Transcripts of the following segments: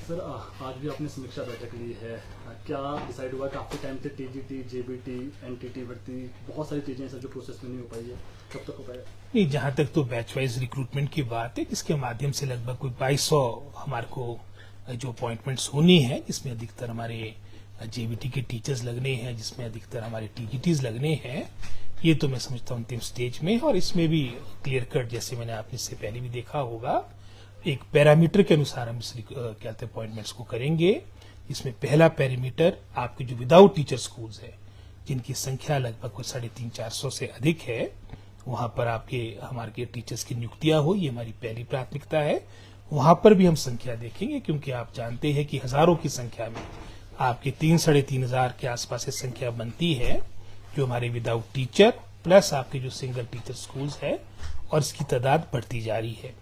Sir आज भी आपने समीक्षा बैठक ली है। क्या डिसाइड हुआ? काफ़ी टाइम से टीजीटी, जेबीटी, एनटीटी भर्ती बहुत सारी चीज़ें सर जो प्रोसेस में नहीं हो पाई है, कब तक हो पाएगा? नहीं, जहां तक तो बैच वाइज रिक्रूटमेंट की बात है, जिसके माध्यम से लगभग कोई 2200 हमारे को जो अपॉइंटमेंट्स होनी है, जिसमें अधिकतर हमारे जेबीटी के टीचर्स लगने हैं, जिसमें अधिकतर हमारे टीजीटीज लगने हैं, ये तो मैं समझता हूँ अंतिम स्टेज में। और इसमें भी क्लियर कट, जैसे मैंने आपने इससे पहले भी देखा होगा, एक पैरामीटर के अनुसार हम इस कहते अपॉइंटमेंट्स को करेंगे। इसमें पहला पैरामीटर आपके जो विदाउट टीचर स्कूल्स है, जिनकी संख्या लगभग कोई 350-400 से अधिक है, वहां पर आपके हमारे टीचर्स की नियुक्तियां हो, ये हमारी पहली प्राथमिकता है। वहां पर भी हम संख्या देखेंगे, क्योंकि आप जानते हैं कि हजारों की संख्या में आपके 3-3.5 हजार के आसपास से संख्या बनती है, जो हमारे विदाउट टीचर प्लस आपके जो सिंगल टीचर स्कूल्स है, और इसकी तादाद बढ़ती जा रही है।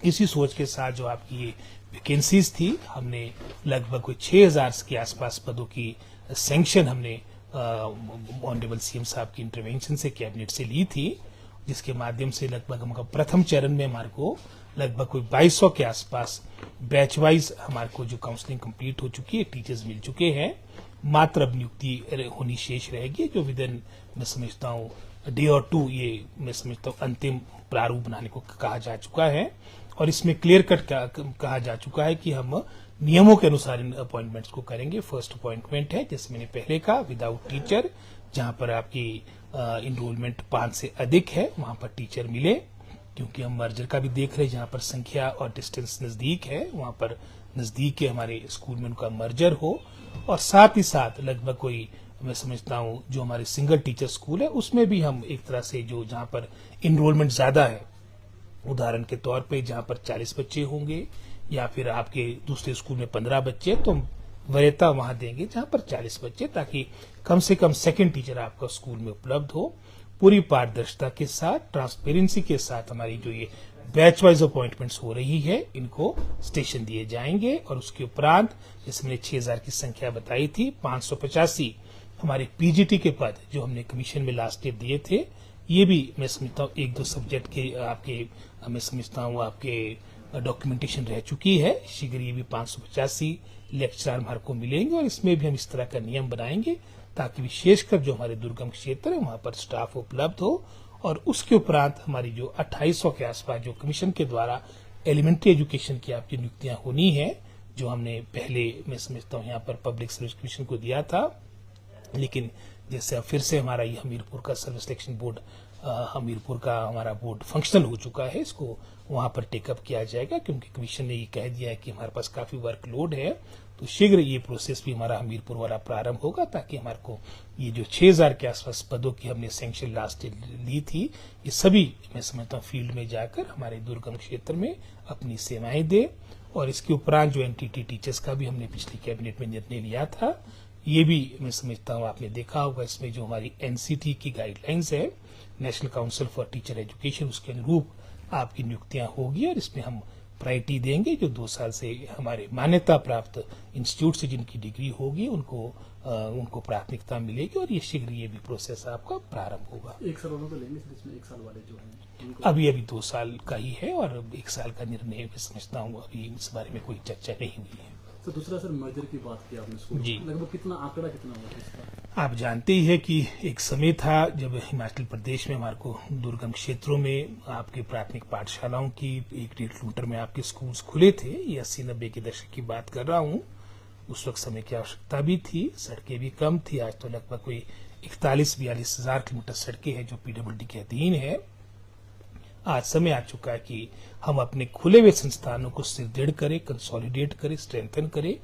इसी सोच के साथ जो आपकी ये वैकेंसीज थी, हमने लगभग कोई 6000 के आसपास पदों की सैंक्शन हमने ऑनरेबल सीएम साहब की इंटरवेंशन से कैबिनेट से ली थी, जिसके माध्यम से लगभग हमारा प्रथम चरण में हमारे को लगभग कोई 2200 के आसपास बैच वाइज हमारे को जो काउंसलिंग कंप्लीट हो चुकी है, टीचर्स मिल चुके हैं। मात्र अब नियुक्ति होनी शेष रहेगी, जो विद इन मैं समझता हूँ डे और 2 ये मैं समझता हूँ अंतिम प्रारूप बनाने को कहा जा चुका है। और इसमें क्लियर कट कहा जा चुका है कि हम नियमों के अनुसार इन अपॉइंटमेंट्स को करेंगे। फर्स्ट अपॉइंटमेंट है, जैसे मैंने पहले कहा, विदाउट टीचर, जहां पर आपकी इनरोलमेंट 5 से अधिक है, वहां पर टीचर मिले, क्योंकि हम मर्जर का भी देख रहे हैं, जहां पर संख्या और डिस्टेंस नजदीक है, वहां पर नजदीक के हमारे स्कूल में उनका मर्जर हो। और साथ ही साथ लगभग कोई मैं समझता हूं जो हमारे सिंगल टीचर स्कूल है, उसमें भी हम एक तरह से जो जहां पर इनरोलमेंट ज्यादा है, उदाहरण के तौर पे जहां पर 40 बच्चे होंगे, या फिर आपके दूसरे स्कूल में 15 बच्चे, तो वरीयता वहां देंगे जहां पर 40 बच्चे, ताकि कम से कम सेकंड टीचर आपका स्कूल में उपलब्ध हो। पूरी पारदर्शिता के साथ, ट्रांसपेरेंसी के साथ हमारी जो ये बैच वाइज अपॉइंटमेंट्स हो रही है, इनको स्टेशन दिए जाएंगे। और उसके उपरांत जैसे मैंने 6000 की संख्या बताई थी, 585 हमारे पीजीटी के पद जो हमने कमीशन में लास्ट ईयर दिए थे, ये भी मैं समझता हूँ 1-2 सब्जेक्ट के आपके मैं समझता हूँ आपके डॉक्यूमेंटेशन रह चुकी है। शीघ्र ये भी 585 लेक्चरर हमारे को मिलेंगे, और इसमें भी हम इस तरह का नियम बनाएंगे ताकि विशेषकर जो हमारे दुर्गम क्षेत्र है वहां पर स्टाफ उपलब्ध हो। और उसके उपरांत हमारी जो 2800 के आसपास जो कमीशन के द्वारा एलिमेंट्री एजुकेशन की आपकी नियुक्तियां होनी है, जो हमने पहले मैं समझता हूँ यहाँ पर पब्लिक सर्विस कमीशन को दिया था, लेकिन जैसे अब फिर से हमारा ये हमीरपुर का सर्विस सिलेक्शन बोर्ड, हमीरपुर का हमारा बोर्ड फंक्शनल हो चुका है, इसको वहां पर टेकअप किया जाएगा, क्योंकि कमीशन ने ये कह दिया है कि हमारे पास काफी वर्कलोड है। तो शीघ्र ये प्रोसेस भी हमारा हमीरपुर वाला प्रारंभ होगा, ताकि हमारे को ये जो 6000 के आसपास पदों की हमने सैंक्शन लास्ट ली थी, ये सभी मैं समझता हूँ फील्ड में जाकर हमारे दुर्गम क्षेत्र में अपनी सेवाएं दे। और इसके उपरांत जो एनटीटी टीचर्स का भी हमने पिछली कैबिनेट में निर्णय लिया था, ये भी मैं समझता हूँ आपने देखा होगा, इसमें जो हमारी एनसीटी की गाइडलाइंस है, national council for teacher education, उसके अनुरूप आपकी नियुक्तियां होगी। और इसमें हम प्रायोरिटी देंगे जो 2 साल से हमारे मान्यता प्राप्त इंस्टीट्यूट से जिनकी डिग्री होगी, उनको प्राथमिकता मिलेगी, और ये शीघ्र ये भी प्रोसेस आपका प्रारंभ होगा। 1 साल वालों को लेंगे सर, इसमें 1 साल वाले जो हैं अभी 2 साल का ही है, और 1 साल का निर्णय मैं समझता हूँ अभी इस बारे में कोई चर्चा नहीं हुई है। तो दूसरा सर, मर्जर की बात की आपने स्कूल जी, लगभग कितना आंकड़ा कितना हुआ इसका? आप जानते ही है कि एक समय था जब हिमाचल प्रदेश में हमारे को दुर्गम क्षेत्रों में आपके प्राथमिक पाठशालाओं की 1-1.5 किलोमीटर में आपके स्कूल्स खुले थे। ये 80-90 के दशक की बात कर रहा हूँ। उस वक्त समय की आवश्यकता भी थी, सड़कें भी कम थी। आज तो लगभग कोई 41-42 हजार किलोमीटर सड़कें हैं जो पीडब्ल्यूडी के अधीन है। आज समय आ चुका है कि हम अपने खुले हुए संस्थानों को सुदृढ़ करें, कंसोलिडेट करें, स्ट्रेंथन करें।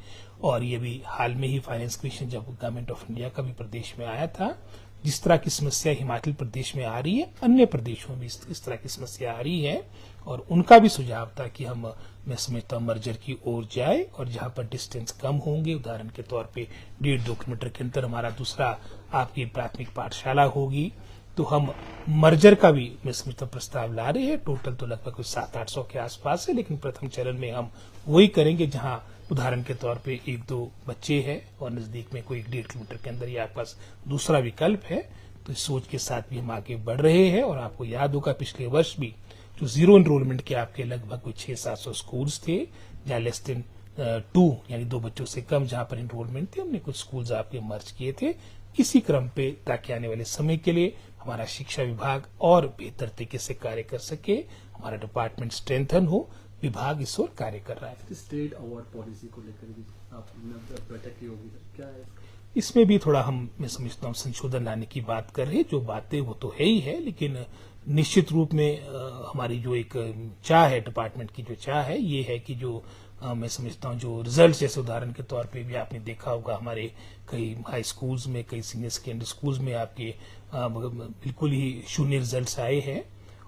और ये भी हाल में ही फाइनेंस कमीशन जब गवर्नमेंट ऑफ इंडिया का भी प्रदेश में आया था, जिस तरह की समस्या हिमाचल प्रदेश में आ रही है, अन्य प्रदेशों में इस तरह की समस्या आ रही है, और उनका भी सुझाव था कि हम मैं समझता हूँ मर्जर की ओर जाए, और जहां पर डिस्टेंस कम होंगे, उदाहरण के तौर पे 1.5-2 किलोमीटर के अंदर हमारा दूसरा आपकी प्राथमिक पाठशाला होगी, तो हम मर्जर का भी मैं समझता प्रस्ताव ला रहे हैं। टोटल तो लगभग कुछ 700-800 के आसपास है, लेकिन प्रथम चरण में हम वही करेंगे जहां उदाहरण के तौर पे 1-2 बच्चे हैं, और नजदीक में कोई 1.5 किलोमीटर के अंदर ही आपके पास दूसरा विकल्प है। तो इस सोच के साथ भी हम आगे बढ़ रहे हैं। और आपको याद होगा पिछले वर्ष भी जो जीरो एनरोलमेंट के आपके लगभग कोई 600-700 स्कूल्स थे, जहाँ लेस देन 2 यानी 2 बच्चों से कम जहां पर इनरोलमेंट थी, हमने कुछ स्कूल्स आपके मर्ज किए थे इसी क्रम पे, ताकि आने वाले समय के लिए हमारा शिक्षा विभाग और बेहतर तरीके से कार्य कर सके, हमारा डिपार्टमेंट स्ट्रेंथन हो। विभाग इस ओर कार्य कर रहा है। स्टेट अवार्ड पॉलिसी को लेकर भी आपने बैठक की होगी, क्या है इसका? इसमें भी थोड़ा मैं समझता हूँ संशोधन लाने की बात कर रहे हैं। जो बातें वो तो है ही है, लेकिन निश्चित रूप में हमारी जो एक चाह है, डिपार्टमेंट की जो चाह है, ये है कि जो मैं समझता हूँ जो रिजल्ट, जैसे उदाहरण के तौर पे भी आपने देखा होगा हमारे कई हाई स्कूल्स में, कई सीनियर सेकेंडरी स्कूल्स में आपके बिल्कुल ही शून्य रिजल्ट्स आए हैं,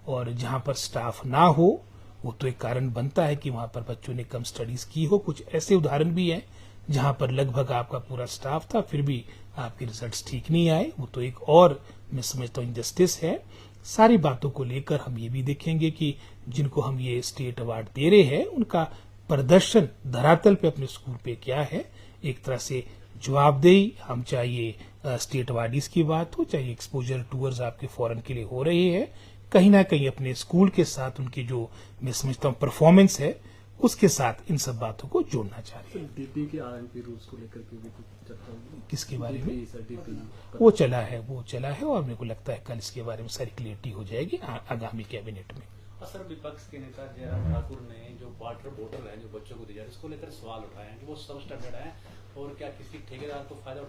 और जहां पर स्टाफ ना हो वो तो एक कारण बनता है कि वहां पर बच्चों ने कम स्टडीज की हो। कुछ ऐसे उदाहरण भी हैं जहां पर लगभग आपका पूरा स्टाफ था, फिर भी आपके रिजल्ट्स ठीक नहीं आए, वो तो एक और मैं समझता हूँ इनजस्टिस है। सारी बातों को लेकर हम ये भी देखेंगे कि जिनको हम ये स्टेट अवार्ड दे रहे हैं उनका प्रदर्शन धरातल पे अपने स्कूल पे क्या है, एक तरह से जवाबदेही। हम चाहिए स्टेट अवार्डीज की बात हो, चाहे एक्सपोजर टूर्स आपके फॉरेन के लिए हो रहे हैं, कहीं ना कहीं अपने स्कूल के साथ उनकी जो मैं समझता हूँ परफॉर्मेंस है, उसके साथ इन सब बातों को जोड़ना चाह रहे हैं। डीपी के आरएनपी रूल्स को लेकर के भी कुछ चर्चा होगी? किसके बारे में? डीपी वो चला है और मेरे को लगता है कल इसके बारे में सारी क्लियरिटी हो जाएगी आगामी कैबिनेट में। सर, विपक्ष के नेता जयराम ठाकुर ने जो वाटर बोतल है जो बच्चों को दी जा रही है, इसको लेकर सवाल उठाए हैं कि वो सब स्टैंडर्ड है, और क्या किसी ठेकेदार को फायदा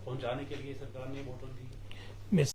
पहुंचाने के लिए सरकार ने बोतल दी?